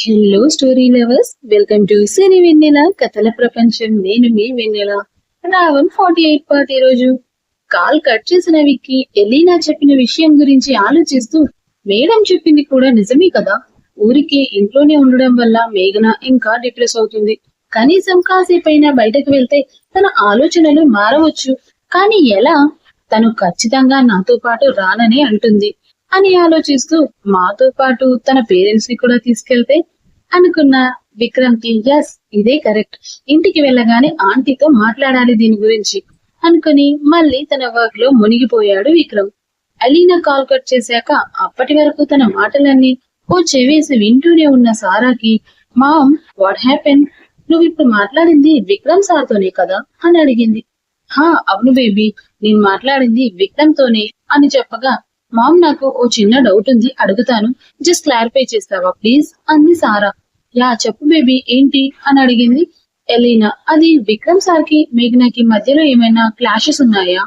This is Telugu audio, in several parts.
Hello story lovers, welcome to cine Vennela కథల ప్రపంచం. నేను మీ వెన్నెల. రావణ్ 48 పార్ట్. ఈ రోజు కాల్ కట్ చేసిన విక్కీ ఎలీనా చెప్పిన విషయం గురించి ఆలోచిస్తూ, మేడం చెప్పింది కూడా నిజమే కదా, ఊరికి ఇంట్లోనే ఉండడం వల్ల మేఘన ఇంకా డిప్రెస్ అవుతుంది. కనీసం కాసేపైనా బయటకు వెళ్తే తన ఆలోచనలు మారవచ్చు. కానీ ఎలా? తను ఖచ్చితంగా నాతో పాటు రానని అంటుంది అని ఆలోచిస్తూ, మాతో పాటు తన పేరెంట్స్ ని కూడా తీసుకెళ్తే అనుకున్న విక్రమ్ కి ఎస్ ఇదే కరెక్ట్, ఇంటికి వెళ్ళగానే ఆంటీతో మాట్లాడాలి దీని గురించి అనుకుని మళ్ళీ తన వర్క్ లో మునిగిపోయాడు విక్రమ్. అలీనా కాల్ కట్ చేశాక అప్పటి వరకు తన మాటలన్నీ ఓ చెవేసి వింటూనే ఉన్న సారాకి, మామ్ వాట్ హ్యాపెన్, నువ్వు ఇప్పుడు మాట్లాడింది విక్రమ్ సార్ తోనే కదా అని అడిగింది. హా అవును బేబీ, నేను మాట్లాడింది విక్రమ్ తోనే అని చెప్పగా, మామ్ నాకు ఓ చిన్న డౌట్ ఉంది, అడుగుతాను, జస్ట్ క్లారిఫై చేస్తావా ప్లీజ్ అంది సారా. యా చెప్పు బేబీ, ఏంటి అని అడిగింది ఎలీనా. అది విక్రమ్ సార్ కి మేఘ్నాకి మధ్యలో ఏమైనా క్లాషెస్ ఉన్నాయా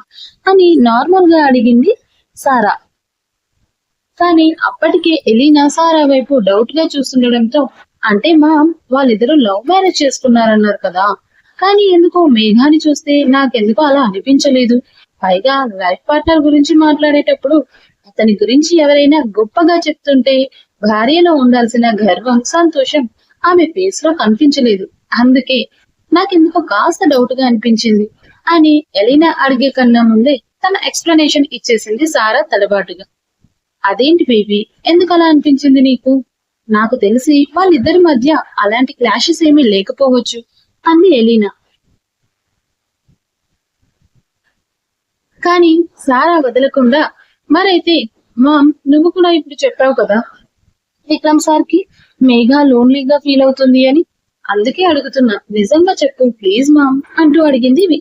అని నార్మల్ గా అడిగింది సారా. కానీ అప్పటికే ఎలీనా సారా వైపు డౌట్ గా చూస్తుండడంతో, అంటే మామ్ వాళ్ళిద్దరూ లవ్ మ్యారేజ్ చేసుకున్నారన్నారు కదా, కానీ ఎందుకో మేఘాని చూస్తే నాకెందుకో అలా అనిపించలేదు. పైగా లైఫ్ పార్ట్నర్ గురించి మాట్లాడేటప్పుడు అతని గురించి ఎవరైనా గొప్పగా చెప్తుంటే భార్యలో ఉండాల్సిన గర్వం, సంతోషం ఆమె ఫేస్ లో కనిపించలేదు. అందుకే నాకెందుకో కాస్త డౌట్ గా అనిపించింది అని ఎలీనా అడిగే కన్నా ముందే తన ఎక్స్ప్లెనేషన్ ఇచ్చేసింది సారా తడబాటుగా. అదేంటి బేబీ, ఎందుకు అలా అనిపించింది నీకు? నాకు తెలిసి వాళ్ళిద్దరి మధ్య అలాంటి క్లాషెస్ ఏమీ లేకపోవచ్చు అంది ఎలీనా. కానీ సారా వదలకుండా, మరైతే మామ్ నువ్వు కూడా ఇప్పుడు చెప్పావు కదా విక్రమ్ సార్ కి మేఘా లోన్లీగా ఫీల్ అవుతుంది అని, అందుకే అడుగుతున్నా, నిజంగా చెప్పు ప్లీజ్ మామ్ అంటూ అడిగింది.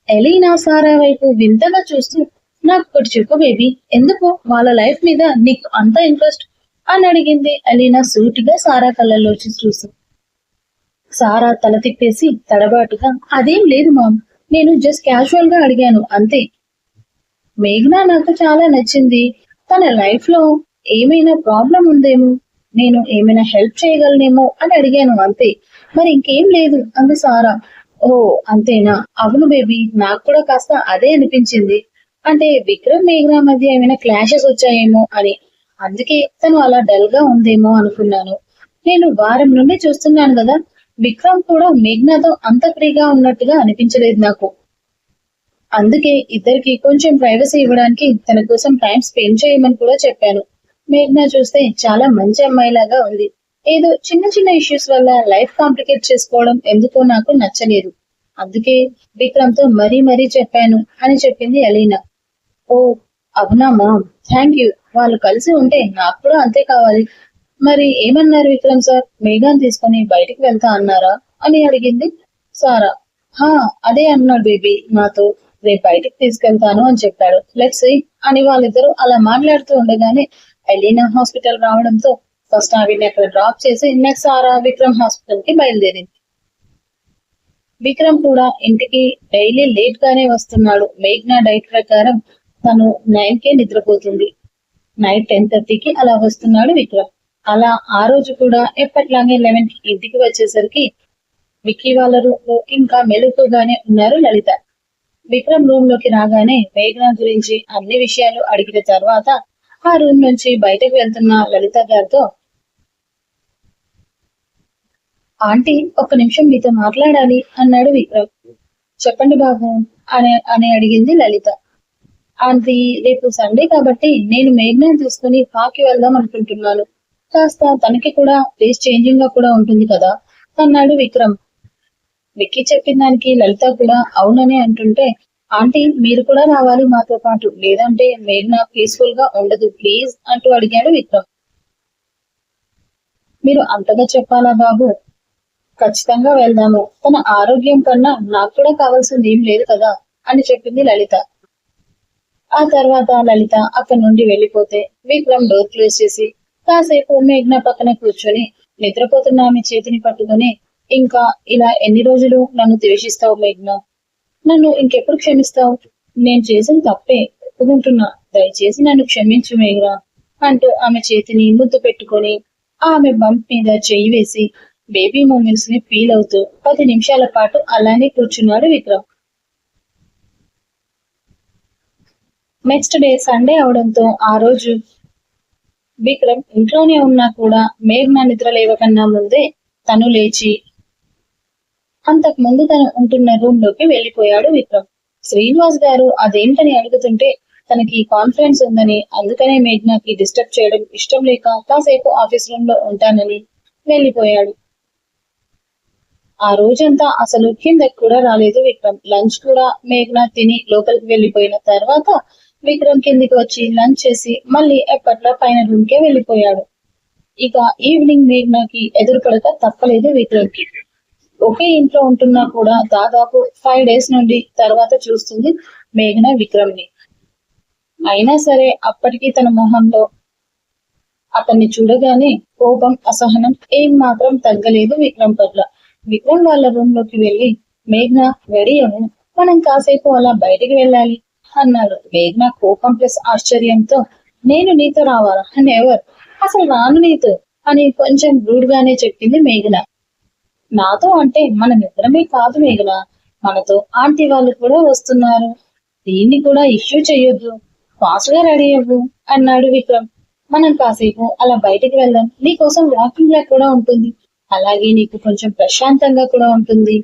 ఎలీనా సారా వైపు వింతగా చూస్తూ, నాకు ఒకటి చెప్పు బేబీ, ఎందుకు వాళ్ళ లైఫ్ మీద నీకు అంత ఇంట్రెస్ట్ అని అడిగింది ఎలీనా సూటిగా సారా కళ్ళల్లో చూస్తూ. సారా తల తిప్పేసి తడబాటుగా, అదేం లేదు మామ్, నేను జస్ట్ క్యాజువల్ గా అడిగాను అంతే. మేఘ్నా నాకు చాలా నచ్చింది, తన లైఫ్ లో ఏమైనా ప్రాబ్లం ఉందేమో, నేను ఏమైనా హెల్ప్ చేయగలనేమో అని అడిగాను అంతే, మరి ఇంకేం లేదు అంది సారా. ఓ అంతేనా? అవును బేబీ, నాకు కూడా కాస్త అదే అనిపించింది. అంటే విక్రమ్ మేఘ్నా మధ్య ఏమైనా క్లాషెస్ వచ్చాయేమో అని, అందుకే తను అలా డల్ గా ఉందేమో అనుకున్నాను. నేను వారం నుండి చూస్తున్నాను కదా, విక్రమ్ కూడా మేఘ్నాతో అంత ఫ్రీగా ఉన్నట్టుగా అనిపించలేదు నాకు. అందుకే ఇద్దరికి కొంచెం ప్రైవసీ ఇవ్వడానికి తన కోసం టైం స్పెండ్ చేయమని కూడా చెప్పాను. మేఘ్నా చూస్తే చాలా మంచి అమ్మాయిలాగా ఉంది. ఏదో చిన్న చిన్న ఇష్యూస్ వల్ల లైఫ్ కాంప్లికేట్ చేసుకోవడం ఎందుకో నాకు నచ్చలేదు. అందుకే విక్రమ్ తో మరీ మరీ చెప్పాను అని చెప్పింది అలీనా. ఓ అవునా మామ్, థ్యాంక్ యూ. వాళ్ళు కలిసి ఉంటే నాకు కూడా అంతే కావాలి. మరి ఏమన్నారు విక్రమ్ సార్, మేఘాన్ని తీసుకొని బయటికి వెళ్తా అన్నారా అని అడిగింది సారా. హా అదే అన్నాడు బేబీ, నాతో రేపు బయటికి తీసుకెళ్తాను అని చెప్పాడు. లెట్స్ సీ అని వాళ్ళిద్దరూ అలా మాట్లాడుతూ ఉండగానే ఎలీనా హాస్పిటల్ రావడంతో ఫస్ట్ ఆవిడ్ని అక్కడ డ్రాప్ చేసి నెక్స్ట్ సారా విక్రమ్ హాస్పిటల్ కి బయలుదేరింది. విక్రమ్ కూడా ఇంటికి డైలీ లేట్ గానే వస్తున్నాడు. మేఘ్నా డైట్ ప్రకారం తను 9కే నిద్రపోతుంది. నైట్ 10:30కి అలా వస్తున్నాడు విక్రమ్. అలా ఆ రోజు కూడా ఎప్పట్లాగే 11కి ఇంటికి వచ్చేసరికి విక్కీ వాళ్ళ రూమ్ లో ఇంకా మెలకుగానే ఉన్నారు లలిత. విక్రమ్ రూమ్ లోకి రాగానే మేఘ్నా గురించి అన్ని విషయాలు అడిగిన తర్వాత ఆ రూమ్ నుంచి బయటకు వెళ్తున్న లలిత గారితో, ఆంటీ ఒక్క నిమిషం మీతో మాట్లాడాలి అన్నాడు విక్రమ్. చెప్పండి బాబు అని అడిగింది లలిత. ఆంటీ రేపు సండే కాబట్టి నేను మేఘ్నాని తీసుకుని పార్క్ వెళ్దాం అనుకుంటున్నాను, కాస్త తనకి కూడా ప్లేస్ చేంజింగ్ గా కూడా ఉంటుంది కదా అన్నాడు విక్రమ్. విక్కీ చెప్పిన దానికి లలిత కూడా అవునని అంటుంటే, ఆంటీ మీరు కూడా రావాలి మాతో పాటు, లేదంటే మేఘ్నా పీస్ఫుల్ గా ఉండదు ప్లీజ్ అంటూ అడిగాడు విక్రమ్. మీరు అంతగా చెప్పాలా బాబు, ఖచ్చితంగా వెళ్దాము, తన ఆరోగ్యం కన్నా నాకు కూడా కావాల్సింది ఏం లేదు కదా అని చెప్పింది లలిత. ఆ తర్వాత లలిత అక్కడి నుండి వెళ్లిపోతే విక్రమ్ డోర్ క్లోజ్ చేసి కాసేపు మేఘ్నా పక్కన కూర్చొని నిద్రపోతున్న ఆమె చేతిని పట్టుకుని, ఇంకా ఇలా ఎన్ని రోజులు నన్ను ద్వేషిస్తావు మేఘ్నా, నన్ను ఇంకెప్పుడు క్షమిస్తావు, నేను చేసిన తప్పే ఒప్పుకుంటున్నా, దయచేసి నన్ను క్షమించు మేఘ్నా అంటూ ఆమె చేతిని ముద్దు పెట్టుకొని ఆమె బంప్ మీద చెయ్యి వేసి బేబీ మూమెంట్స్ ని ఫీల్ అవుతూ 10 నిమిషాల పాటు అలానే కూర్చున్నాడు విక్రమ్. నెక్స్ట్ డే సండే అవడంతో ఆ రోజు విక్రమ్ ఇంట్లోనే ఉన్నా కూడా మేఘ్నా నిద్ర లేవకన్నా ముందే తను లేచి అంతకు ముందు తను ఉంటున్న రూమ్ లోకి వెళ్లిపోయాడు విక్రమ్. శ్రీనివాస్ గారు అదేంటని అడుగుతుంటే తనకి కాన్ఫిడెన్స్ ఉందని, అందుకనే మేఘ్నాకి డిస్టర్బ్ చేయడం ఇష్టం లేక కాసేపు ఆఫీస్ రూమ్ లో ఉంటానని వెళ్లిపోయాడు. ఆ రోజంతా అసలు కిందకి కూడా రాలేదు విక్రమ్. లంచ్ కూడా మేఘ్నా తిని లోపలికి వెళ్లిపోయిన తర్వాత విక్రమ్ కిందికి వచ్చి లంచ్ చేసి మళ్ళీ ఎప్పట్లా పైన రూమ్ కే వెళ్లిపోయాడు. ఇక ఈవినింగ్ మేఘ్నాకి ఎదురుపడక తప్పలేదు విక్రమ్ కి. ఒకే ఇంట్లో ఉంటున్నా కూడా దాదాపు 5 days నుండి తర్వాత చూస్తుంది మేఘ్నా విక్రమ్ ని. అయినా సరే అప్పటికి తన మొహంలో అతన్ని చూడగానే కోపం, అసహనం ఏం మాత్రం తగ్గలేదు విక్రమ్ పట్ల. విక్రమ్ వాళ్ళ రూమ్ లోకి వెళ్లి మేఘ్నా రెడీ అవ్వు, మనం కాసేపు అలా బయటికి వెళ్ళాలి అన్నాడు. మేఘ్నా కోపం ప్లస్ ఆశ్చర్యంతో నేను నీతో రావాలా? నెవర్, అసలు రాను నీతో అని కొంచెం రూడ్ గానే చెప్పింది మేఘ్నా. నాతో అంటే మనమిద్దరమే కాదు మేఘనా, మనతో ఆంటీ వాళ్ళు కూడా వస్తున్నారు, దీన్ని కూడా ఇష్యూ చెయ్యొద్దు, ఫాస్ట్ గా రెడీ అవ్వు అన్నాడు విక్రమ్. మనం కాసేపు అలా బయటికి వెళ్దాం, నీకోసం వాకింగ్ లాగా కూడా ఉంటుంది, అలాగే నీకు కొంచెం ప్రశాంతంగా కూడా ఉంటుంది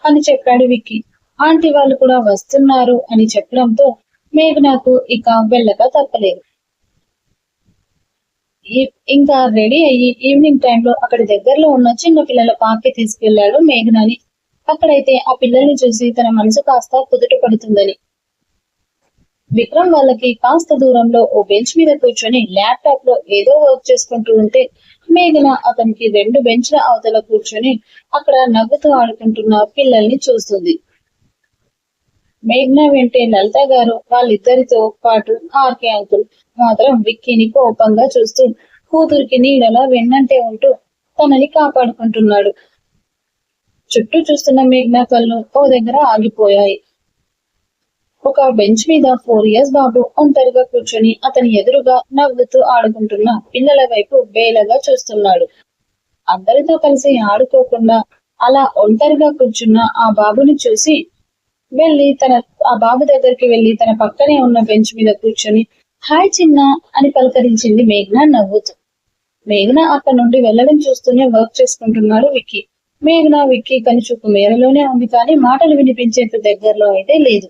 అని చెప్పాడు విక్కీ. ఆంటీ వాళ్ళు కూడా వస్తున్నారు అని చెప్పడంతో మేఘనాకు ఇక వెళ్ళక తప్పలేదు. ఇంకా రెడీ అయ్యి ఈవినింగ్ టైంలో అక్కడి దగ్గరలో ఉన్న చిన్న పిల్లల పార్క్ కి తీసుకెళ్లాడు మేఘనాని. అక్కడైతే ఆ పిల్లల్ని చూసి తన మనసు కాస్త కుదుట పడుతుందని విక్రమ్ వాళ్ళకి కాస్త దూరంలో ఓ బెంచ్ మీద కూర్చొని ల్యాప్టాప్ లో ఏదో వర్క్ చేసుకుంటూ ఉంటే మేఘన అతనికి 2 బెంచ్ల అవతల కూర్చొని అక్కడ నవ్వుతూ ఆడుకుంటున్న పిల్లల్ని చూస్తుంది. మేఘ్నా వెంటే లలిత గారు వాళ్ళిద్దరితో పాటు ఆర్కే అంకుల్ మాత్రం విక్కీని కోపంగా చూస్తూ కూతురికి నీడలా వెన్నంటే ఉంటూ తనని కాపాడుకుంటున్నాడు. చుట్టూ చూస్తున్న మేఘ్నా కళ్ళు ఓ దగ్గర ఆగిపోయాయి. ఒక బెంచ్ మీద 4 years బాబు ఒంటరిగా కూర్చొని అతని ఎదురుగా నవ్వుతూ ఆడుకుంటున్న పిల్లల వైపు బేలగా చూస్తున్నాడు. అందరితో కలిసి ఆడుకోకుండా అలా ఒంటరిగా కూర్చున్న ఆ బాబుని చూసి ఆ బాబు దగ్గరికి వెళ్లి తన పక్కనే ఉన్న బెంచ్ మీద కూర్చొని హాయ్ చిన్న అని పలకరించింది మేఘ్నా నవ్వుతూ. మేఘ్నా అక్కడ నుండి వెళ్లడం చూస్తూనే వర్క్ చేసుకుంటున్నాడు విక్కీ. మేఘ్నా విక్కీ కనిచూపు మేరలోనే ఉంది, కానీ మాటలు వినిపించేంత దగ్గరలో అయితే లేదు.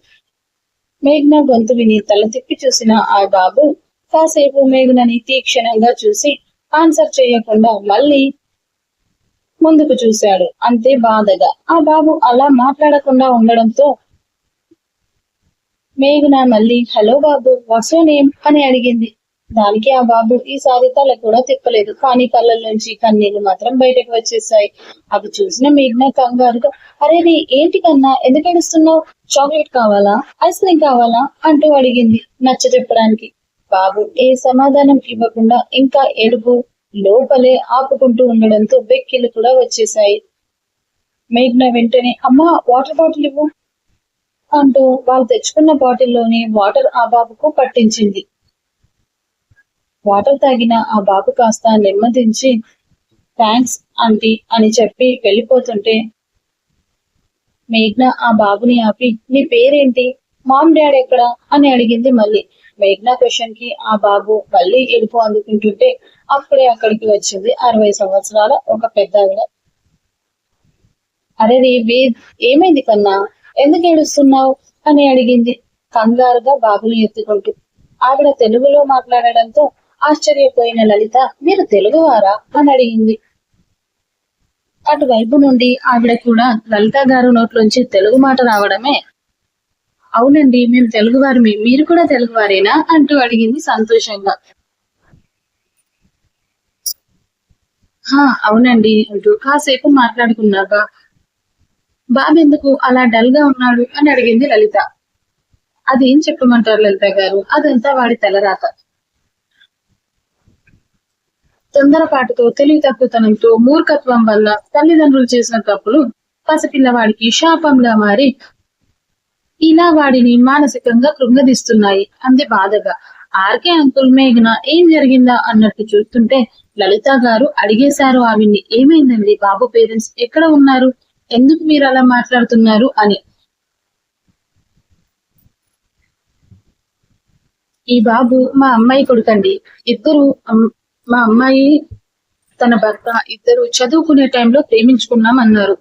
మేఘ్నా గొంతు విని తల తిప్పి చూసిన ఆ బాబు కాసేపు మేఘ్నని తీక్షణంగా చూసి ఆన్సర్ చేయకుండా మళ్ళీ ముందుకు చూశాడు, అంతే బాధగా. ఆ బాబు అలా మాట్లాడకుండా ఉండడంతో మేఘ్నా మళ్ళీ hello Babu, what's your name అని అడిగింది. దానికి ఆ బాబు ఈసారి తల కూడా తిప్పలేదు, కానీ కళ్ళ నుంచి కన్నీళ్లు మాత్రం బయటకు వచ్చేసాయి. అవి చూసిన మేఘ్నా కంగారుగా అరే నీ ఏంటి కన్నా, ఎందుకు ఏడుస్తున్నావు? చాక్లెట్ కావాలా, ఐస్ క్రీమ్ కావాలా అంటూ అడిగింది నచ్చ చెప్పడానికి. బాబు ఏ సమాధానం ఇవ్వకుండా ఇంకా ఏడుపు లోపలే ఆపుకుంటూ ఉండడంతో వెక్కిళ్ళు కూడా వచ్చేశాయి. మేఘ్నా వెంటనే అమ్మా వాటర్ బాటిల్ ఇవ్వు అంటూ వాళ్ళు తెచ్చుకున్న బాటిల్లోని వాటర్ ఆ బాబుకు పట్టించింది. వాటర్ తాగిన ఆ బాబు కాస్త నెమ్మదించి థ్యాంక్స్ ఆంటీ అని చెప్పి వెళ్ళిపోతుంటే మేఘ్నా ఆ బాబుని ఆపి నీ పేరేంటి, మామ్ డాడ్ ఎక్కడా అని అడిగింది మళ్ళీ. మేఘ్నా క్వశ్చన్ కి ఆ బాబు మళ్ళీ ఎడుపు అందుకుంటుంటే అప్పుడే అక్కడికి వచ్చింది 60 సంవత్సరాల ఒక పెద్దావిడ. అరే రే వేద్, ఏమైంది కన్నా, ఎందుకు ఏడుస్తున్నావు అని అడిగింది కంగారుగా బాబుని ఎత్తుకుంటూ. ఆవిడ తెలుగులో మాట్లాడడంతో ఆశ్చర్యపోయిన లలిత మీరు తెలుగువారా అని అడిగింది. అటువైపు నుండి ఆవిడ కూడా లలిత గారు నోట్లోంచి తెలుగు మాట రావడమే అవునండి మేము తెలుగువారమే, మీరు కూడా తెలుగువారేనా అంటూ అడిగింది సంతోషంగా. అవునండి అంటూ కాసేపు మాట్లాడుకున్నాక బాబు ఎందుకు అలా డల్ గా ఉన్నాడు అని అడిగింది లలిత. అదేం చెప్పమంటారు లలిత గారు, అదంతా వాడి తలరాత. తొందరపాటుతో, తెలివి తక్కువతనంతో, మూర్ఖత్వం వల్ల తల్లిదండ్రులు చేసిన తప్పులు పసిపిల్లవాడికి శాపంగా మారి ఇలా వాడిని మానసికంగా కృంగదీస్తున్నాయి అంది బాధగా. ఆర్కే అంకుల్ మేఘన ఏం జరిగిందా అన్నట్టు చూస్తుంటే లలిత గారు అడిగేశారు ఆవిడ్ని, ఏమైందండి, బాబు పేరెంట్స్ ఎక్కడ ఉన్నారు, ఎందుకు మీరు అలా మాట్లాడుతున్నారు అని. ఈ బాబు మా అమ్మాయి కొడుకండి. ఇద్దరు మా అమ్మాయి తన భర్త ఇద్దరు చదువుకునే టైంలో ప్రేమించుకున్నాం అన్నారు.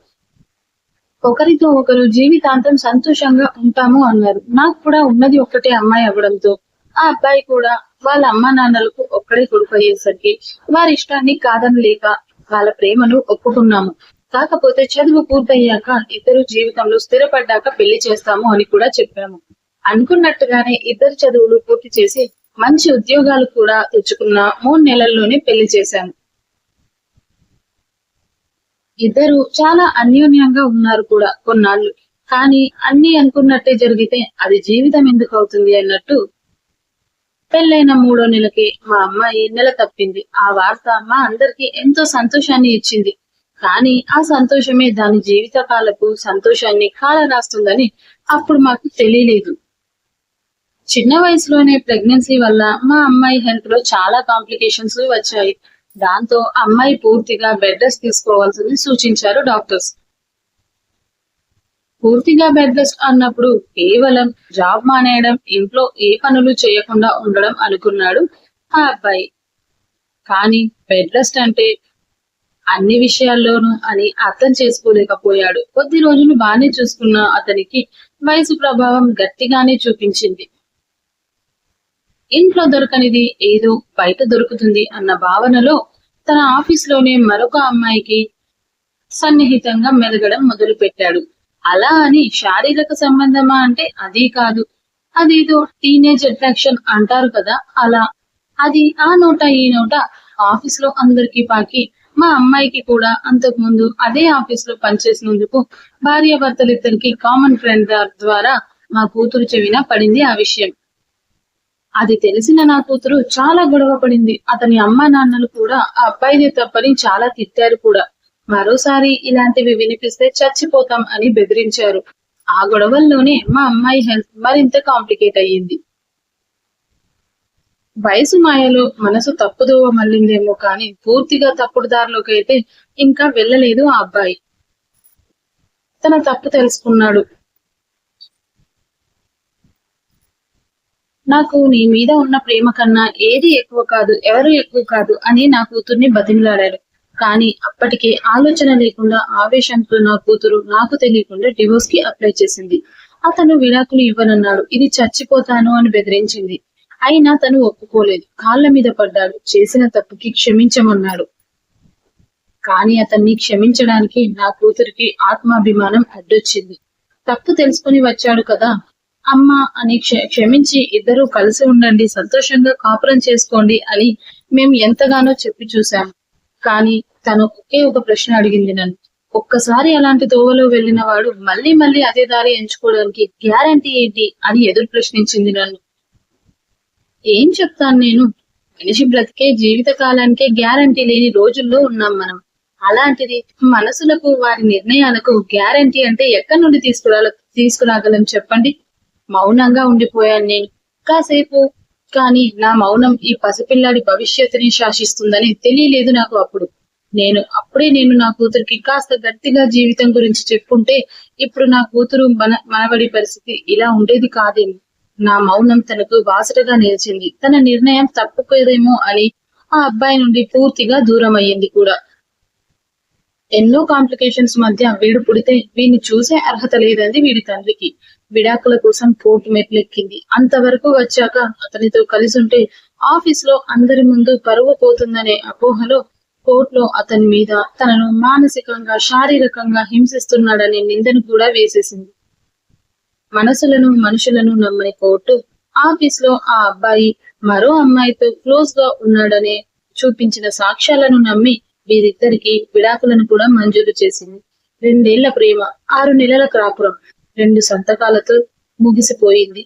ఒకరితో ఒకరు జీవితాంతం సంతోషంగా ఉంటాము అన్నారు. నాకు కూడా ఉన్నది ఒక్కటే అమ్మాయి అవ్వడంతో ఆ అబ్బాయి కూడా వాళ్ళ అమ్మా నాన్నలకు ఒక్కడే కొడుకు అయ్యేసరికి వారి ఇష్టాన్ని కాదనలేక వాళ్ళ ప్రేమను ఒప్పుకున్నాము. కాకపోతే చదువు పూర్తయ్యాక ఇద్దరు జీవితంలో స్థిరపడ్డాక పెళ్లి చేస్తాము అని కూడా చెప్పాము. అనుకున్నట్టుగానే ఇద్దరు చదువులు పూర్తి చేసి మంచి ఉద్యోగాలు కూడా తెచ్చుకున్న 3 నెలల్లోనే పెళ్లి చేశాము. ఇద్దరు చాలా అన్యోన్యంగా ఉన్నారు కూడా కొన్నాళ్ళు. కానీ అన్ని అనుకున్నట్టే జరిగితే అది జీవితం ఎందుకు అవుతుంది అన్నట్టు పెళ్ళైన 3వ నెలకి మా అమ్మాయి నెల తప్పింది. ఆ వార్త మా అందరికి ఎంతో సంతోషాన్ని ఇచ్చింది. కానీ ఆ సంతోషమే దాని జీవితకాలపు సంతోషాన్ని కాలరాస్తుందని అప్పుడు మాకు తెలియలేదు. చిన్న వయసులోనే ప్రెగ్నెన్సీ వల్ల మా అమ్మాయి హెల్త్ లో చాలా కాంప్లికేషన్స్ వచ్చాయి. దాంతో అమ్మాయి పూర్తిగా బెడ్ రెస్ట్ తీసుకోవాల్సింది సూచించారు డాక్టర్స్. పూర్తిగా బెడ్ రెస్ట్ అన్నప్పుడు కేవలం జాబ్ మానేయడం, ఇంట్లో ఏ పనులు చేయకుండా ఉండడం అనుకున్నాడు ఆ అబ్బాయి. కానీ బెడ్ రెస్ట్ అంటే అన్ని విషయాల్లోనూ అని అర్థం చేసుకోలేకపోయాడు. కొద్ది రోజులు బానే చూసుకున్న అతనికి వయసు ప్రభావం గట్టిగానే చూపించింది. ఇంట్లో దొరకనిది ఏదో బయట దొరుకుతుంది అన్న భావనలో తన ఆఫీస్లోనే మరొక అమ్మాయికి సన్నిహితంగా మెలగడం మొదలు పెట్టాడు. అలా అని శారీరక సంబంధమా అంటే అది కాదు. అదేదో టీనేజ్ అట్రాక్షన్ అంటారు కదా, అలా. అది ఆ నోట ఈ నోట ఆఫీస్ లో అందరికీ పాకి మా అమ్మాయికి కూడా అంతకు ముందు అదే ఆఫీస్ లో పనిచేసినందుకు భార్యాభర్తలిద్దరికి కామన్ ఫ్రెండ్ ద్వారా మా కూతురు చెవిన పడింది ఆ విషయం. అది తెలిసిన నా కూతురు చాలా గొడవ పడింది. అతని అమ్మా నాన్నలు కూడా ఆ అబ్బాయిదే తప్పని చాలా తిట్టారు కూడా. మరోసారి ఇలాంటివి వినిపిస్తే చచ్చిపోతాం అని బెదిరించారు. ఆ గొడవల్లోనే మా అమ్మాయి హెల్త్ మరింత కాంప్లికేట్ అయ్యింది. వయసు మాయలో మనసు తప్పుదోవ మళ్ళిందేమో కానీ పూర్తిగా తప్పుడు దారిలోకి అయితే ఇంకా వెళ్ళలేదు ఆ అబ్బాయి. తన తప్పు తెలుసుకున్నాడు. నాకు నీ మీద ఉన్న ప్రేమ కన్నా ఏది ఎక్కువ కాదు, ఎవరు ఎక్కువ కాదు అని నా కూతుర్ని బతిమిలాడాడు. కానీ అప్పటికే ఆలోచన లేకుండా ఆవేశంతో నా కూతురు నాకు తెలియకుండా డివోర్స్ కి అప్లై చేసింది. అతను విడాకులు ఇవ్వనన్నాడు. ఇది చచ్చిపోతాను అని బెదిరించింది. అయినా తను ఒప్పుకోలేదు. కాళ్ళ మీద పడ్డాడు. చేసిన తప్పుకి క్షమించమన్నాడు. కానీ అతన్ని క్షమించడానికి నా కూతురికి ఆత్మాభిమానం అడ్డొచ్చింది. తప్పు తెలుసుకుని వచ్చాడు కదా అమ్మ అని క్షమించి ఇద్దరూ కలిసి ఉండండి, సంతోషంగా కాపురం చేసుకోండి అని మేము ఎంతగానో చెప్పి చూశాము. కానీ తను ఒకే ఒక ప్రశ్న అడిగింది నన్ను. ఒక్కసారి అలాంటి దోవలో వెళ్ళిన వాడు మళ్ళీ మళ్ళీ అదే దారి ఎంచుకోవడానికి గ్యారంటీ ఏంటి అని ఎదురు ప్రశ్నించింది నన్ను. ఏం చెప్తాను నేను? మనిషి బ్రతికే జీవిత కాలానికే గ్యారంటీ లేని రోజుల్లో ఉన్నాం మనం. అలాంటిది మనసులకు వారి నిర్ణయాలకు గ్యారంటీ అంటే ఎక్కడి నుండి తీసుకురాగలం చెప్పండి? మౌనంగా ఉండిపోయాను నేను కాసేపు. కానీ నా మౌనం ఈ పసిపిల్లాడి భవిష్యత్తుని శాసిస్తుందని తెలియలేదు నాకు అప్పుడు. అప్పుడే నేను నా కూతురికి కాస్త గట్టిగా జీవితం గురించి చెప్పుంటే ఇప్పుడు నా కూతురు మనవడి పరిస్థితి ఇలా ఉండేది కాదేమో. నా మౌనం తనకు బాసటగా నిలిచింది. తన నిర్ణయం తప్పుకోదేమో అని ఆ అబ్బాయి నుండి పూర్తిగా దూరం అయ్యింది కూడా. ఎన్నో కాంప్లికేషన్స్ మధ్య వీడు పుడితే వీడిని చూసే అర్హత లేదంది వీడి తండ్రికి. విడాకుల కోసం కోర్టు మెట్లెక్కింది. అంతవరకు వచ్చాక అతనితో కలిసి ఉంటే ఆఫీస్ లో అందరి ముందు పరువు పోతుందనే అపోహలో కోర్టులో అతని మీద తనను మానసికంగా శారీరకంగా హింసిస్తున్నాడనే నిందను కూడా వేసేసింది. మనుషులను నమ్మని కోర్టు ఆఫీస్ లో ఆ అబ్బాయి మరో అమ్మాయితో క్లోజ్ గా ఉన్నాడనే చూపించిన సాక్ష్యాలను నమ్మి వీరిద్దరికి విడాకులను కూడా మంజూరు చేసింది. 2 ఏళ్ల ప్రేమ, 6 నెలల కాపురం 2 సంతకాలతో ముగిసిపోయింది.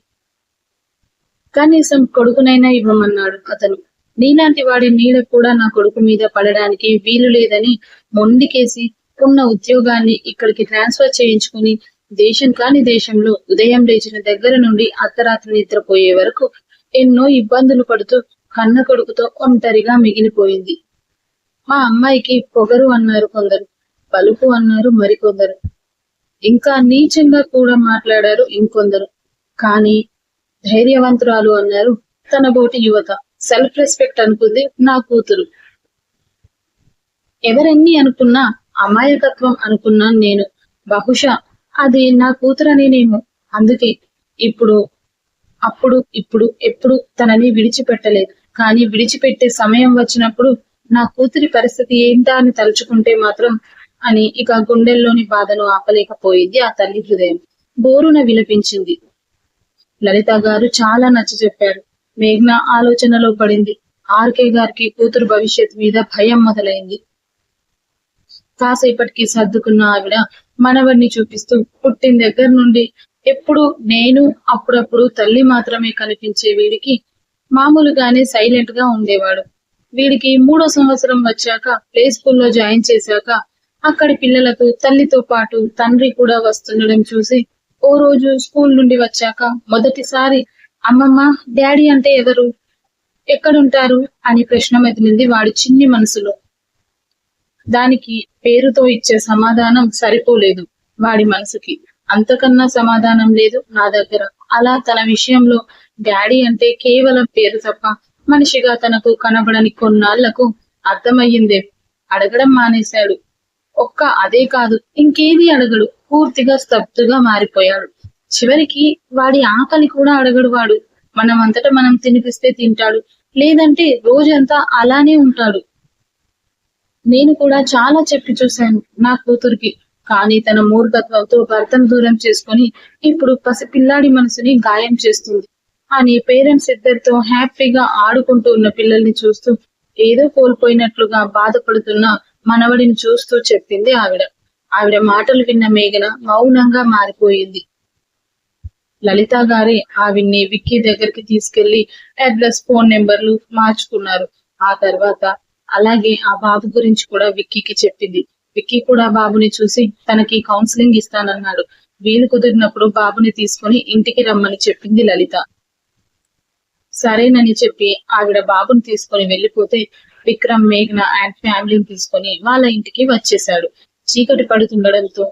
కనీసం కొడుకునైనా ఇవ్వమన్నాడు అతను. నీలాంటి వాడి నీడ కూడా నా కొడుకు మీద పడడానికి వీలు లేదని మొండికేసి ఉన్న ఉద్యోగాన్ని ఇక్కడికి ట్రాన్స్ఫర్ చేయించుకుని దేశం కాని దేశంలో ఉదయం లేచిన దగ్గర నుండి అర్ధరాత్రి నిద్రపోయే వరకు ఎన్నో ఇబ్బందులు పడుతూ కన్న కొడుకుతో ఒంటరిగా మిగిలిపోయింది. మా అమ్మాయికి పొగరు అన్నారు కొందరు, పలుపు అన్నారు మరికొందరు, ఇంకా నీచంగా కూడా మాట్లాడారు ఇంకొందరు. కానీ ధైర్యవంతురాలు అన్నారు తన బోటి యువత. సెల్ఫ్ రెస్పెక్ట్ అనుకుంది నా కూతురు. ఎవరెన్ని అనుకున్నా అమాయకత్వం అనుకున్నాను నేను. బహుశా అది నా కూతురనేనేమో. అందుకే ఇప్పుడు ఎప్పుడు తనని విడిచిపెట్టలేదు. కానీ విడిచిపెట్టే సమయం వచ్చినప్పుడు నా కూతురి పరిస్థితి ఏంటా అని తలుచుకుంటే మాత్రం అని ఇక గుండెల్లోని బాధను ఆపలేకపోయింది ఆ తల్లి హృదయం. బోరున విలపించింది. లలిత గారు చాలా నచ్చ చెప్పారు. మేఘ్న ఆలోచనలో పడింది. ఆర్కే గారికి కూతురు భవిష్యత్ మీద భయం మొదలైంది. కాసేపటికి సర్దుకున్న ఆవిడ మనవడిని చూపిస్తూ, పుట్టిన దగ్గర నుండి ఎప్పుడు నేను, అప్పుడప్పుడు తల్లి మాత్రమే కనిపించే వీడికి మామూలుగానే సైలెంట్ గా ఉండేవాడు. వీడికి 3వ సంవత్సరం వచ్చాక ప్లే స్కూల్లో జాయిన్ చేశాక అక్కడి పిల్లలకు తల్లితో పాటు తండ్రి కూడా వస్తుండడం చూసి ఓ రోజు స్కూల్ నుండి వచ్చాక మొదటిసారి అమ్మమ్మ, డాడీ అంటే ఎవరు, ఎక్కడుంటారు అని ప్రశ్న మెదిలింది వాడి చిన్ని మనసులో. దానికి పేరుతో ఇచ్చే సమాధానం సరిపోలేదు వాడి మనసుకి. అంతకన్నా సమాధానం లేదు నా దగ్గర. అలా తన విషయంలో డాడీ అంటే కేవలం పేరు తప్ప మనిషిగా తనకు కనబడని కొన్నాళ్లకు అర్థమయ్యిందే. అడగడం మానేశాడు. అదే కాదు, ఇంకేది అడగడు. పూర్తిగా స్తబ్దుగా మారిపోయాడు. చివరికి వాడి ఆకలి కూడా అడగడు వాడు. మనమంతటా మనం తినిపిస్తే తింటాడు, లేదంటే రోజంతా అలానే ఉంటాడు. నేను కూడా చాలా చెప్పి చూశాను నా కూతురికి. కానీ తన మూర్ఖత్వంతో భర్తను దూరం చేసుకుని ఇప్పుడు పసిపిల్లాడి మనసుని గాయం చేస్తుంది అని పేరెంట్స్ ఇద్దరితో హ్యాపీగా ఆడుకుంటూ ఉన్న పిల్లల్ని చూస్తూ ఏదో కోల్పోయినట్లుగా బాధపడుతున్న మనవడిని చూస్తూ చెప్పింది ఆవిడ. ఆవిడ మాటలు విన్న మేఘన మౌనంగా మారిపోయింది. లలిత గారే ఆవిడ్ని విక్కీ దగ్గరికి తీసుకెళ్లి అడ్రస్, ఫోన్ నెంబర్లు మార్చుకున్నారు. ఆ తర్వాత అలాగే ఆ బాబు గురించి కూడా విక్కీకి చెప్పింది. విక్కీ కూడా బాబుని చూసి తనకి కౌన్సిలింగ్ ఇస్తానన్నాడు. వీలు కుదిరినప్పుడు బాబుని తీసుకుని ఇంటికి రమ్మని చెప్పింది లలిత. సరేనని చెప్పి ఆవిడ బాబుని తీసుకుని వెళ్లిపోతే విక్రమ్, మేఘ్న అండ్ ఫ్యామిలీని తీసుకుని వాళ్ళ ఇంటికి వచ్చేశాడు. చీకటి పడుతుండడంతో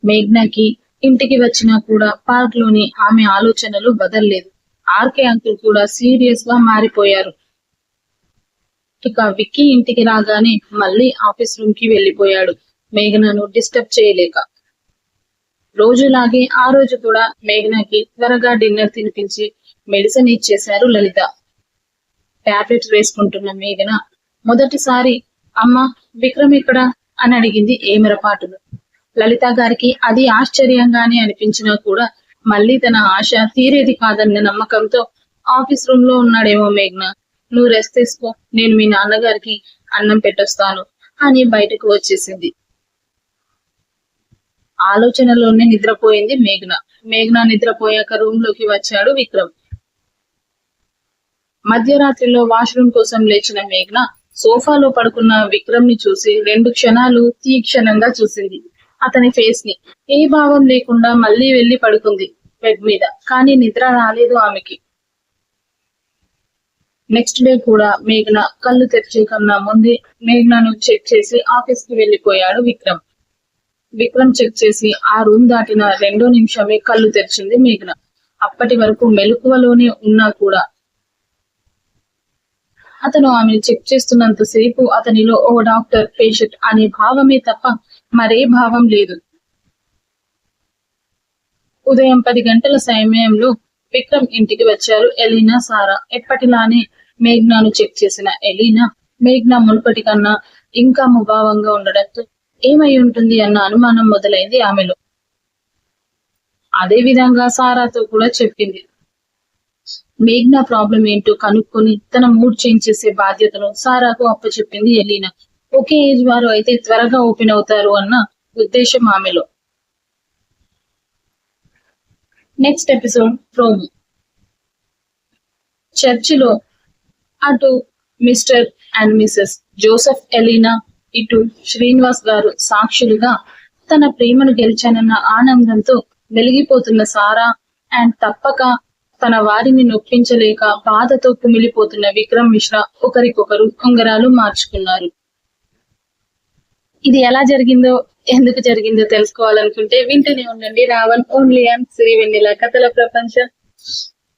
మేఘ్నకి ఇంటికి వచ్చినా కూడా పార్క్ లోని ఆమె ఆలోచనలు వదల్లేదు. ఆర్కే అంకుల్ కూడా సీరియస్ గా మారిపోయారు. ఇక విక్కీ ఇంటికి రాగానే మళ్ళీ ఆఫీస్ రూమ్ కి వెళ్లిపోయాడు, మేఘనను డిస్టర్బ్ చేయలేక. రోజులాగే ఆ రోజు కూడా మేఘనకి త్వరగా డిన్నర్ తినిపించి మెడిసిన్ ఇచ్చేశారు లలిత. టాబ్లెట్స్ వేసుకుంటున్న మేఘన మొదటిసారి అమ్మా విక్రమ్ ఇక్కడ అని అడిగింది ఏమరపాటును. లలిత గారికి అది ఆశ్చర్యంగానే అనిపించినా కూడా మళ్ళీ తన ఆశ తీరేది కాదన్న నమ్మకంతో ఆఫీస్ రూమ్ లో ఉన్నాడేమో మేఘ్న, నువ్వు రెస్ట్ తీసుకో, నేను మీ నాన్నగారికి అన్నం పెట్టొస్తాను అని బయటకు వచ్చేసింది. ఆలోచనలోనే నిద్రపోయింది మేఘ్న. మేఘ్న నిద్రపోయాక రూమ్ లోకి వచ్చాడు విక్రమ్. మధ్యరాత్రిలో వాష్రూమ్ కోసం లేచిన మేఘ్న సోఫాలో పడుకున్న విక్రమ్ ని చూసి 2 క్షణాలు తీక్షణంగా చూసింది అతని ఫేస్ ని. ఏ భావం లేకుండా మళ్ళీ వెళ్లి పడుకుంది బెడ్ మీద. కానీ నిద్ర రాలేదు ఆమెకి. నెక్స్ట్ డే కూడా మేఘ్న కళ్ళు తెరిచే కన్నా ముందే మేఘ్నను చెక్ చేసి ఆఫీస్ కి వెళ్లిపోయాడు విక్రమ్. విక్రమ్ చెక్ చేసి ఆ రూమ్ దాటిన 2వ నిమిషమే కళ్ళు తెరిచింది మేఘ్న. అప్పటి వరకు మెలకువలోనే ఉన్నా కూడా అతను ఆమెను చెక్ చేస్తున్నంతసేపు అతనిలో ఓ డాక్టర్, పేషెంట్ అనే భావమే తప్ప మరే భావం లేదు. ఉదయం 10 గంటల సమయంలో విక్రమ్ ఇంటికి వచ్చారు ఎలీనా, సారా. ఎప్పటిలానే మేఘ్నాను చెక్ చేసిన ఎలీనా, మేఘ్నా మునుపటి కన్నా ఇంకా ముభావంగా ఉండడంతో ఏమై ఉంటుంది అన్న అనుమానం మొదలైంది ఆమెలో. అదే విధంగా సారాతో కూడా చెప్పింది. మేఘ్నా ప్రాబ్లం ఏంటో కనుక్కొని తన మూడ్ చేంజ్ చేసే బాధ్యతను సారాకు అప్పచెప్పింది ఎలీనా. ఒకే ఏజ్ వారు అయితే త్వరగా ఓపెన్ అవుతారు అన్న ఉద్దేశం ఆమెలో. Next episode promo. చర్చిలో అటు mister and Mrs Joseph Elina, ఇటు శ్రీనివాస్ గారు సాక్షులుగా తన ప్రేమను గెలిచానన్న ఆనందంతో వెలిగిపోతున్న సారా అండ్ తప్పక తన వారిని నొప్పించలేక బాధతో కుమిలిపోతున్న విక్రమ్ మిశ్రా ఒకరికొకరు ఉంగరాలు మార్చుకున్నారు. ఇది ఎలా జరిగిందో, ఎందుకు జరిగిందో తెలుసుకోవాలనుకుంటే వింటూనే ఉండండి రావణ్ ఓన్లీ అండ్ సిరి వెన్నెల కథల ప్రపంచం.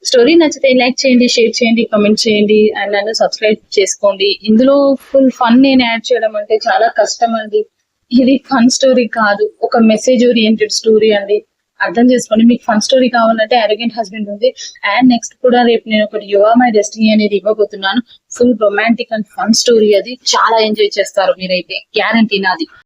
స్టోరీ నచ్చితే లైక్ చేయండి, షేర్ చేయండి, కామెంట్ చేయండి అండ్ నన్ను సబ్స్క్రైబ్ చేసుకోండి. ఇందులో ఫుల్ ఫన్ నేను యాడ్ చేయడం అంటే చాలా కష్టం అండి. ఇది ఫన్ స్టోరీ కాదు, ఒక మెసేజ్ ఓరియంటెడ్ స్టోరీ అండి. అర్థం చేసుకోండి. మీకు ఫన్ స్టోరీ కావాలంటే అరోగెంట్ హస్బెండ్ ఉంది అండ్ నెక్స్ట్ కూడా రేపు నేను ఒకటి యు ఆర్ మై డెస్టినీ అనేది ఇవ్వబోతున్నాను. Full romantic and fun story. అది చాలా ఎంజాయ్ చేస్తారు మీరైతే, గ్యారంటీ నాది.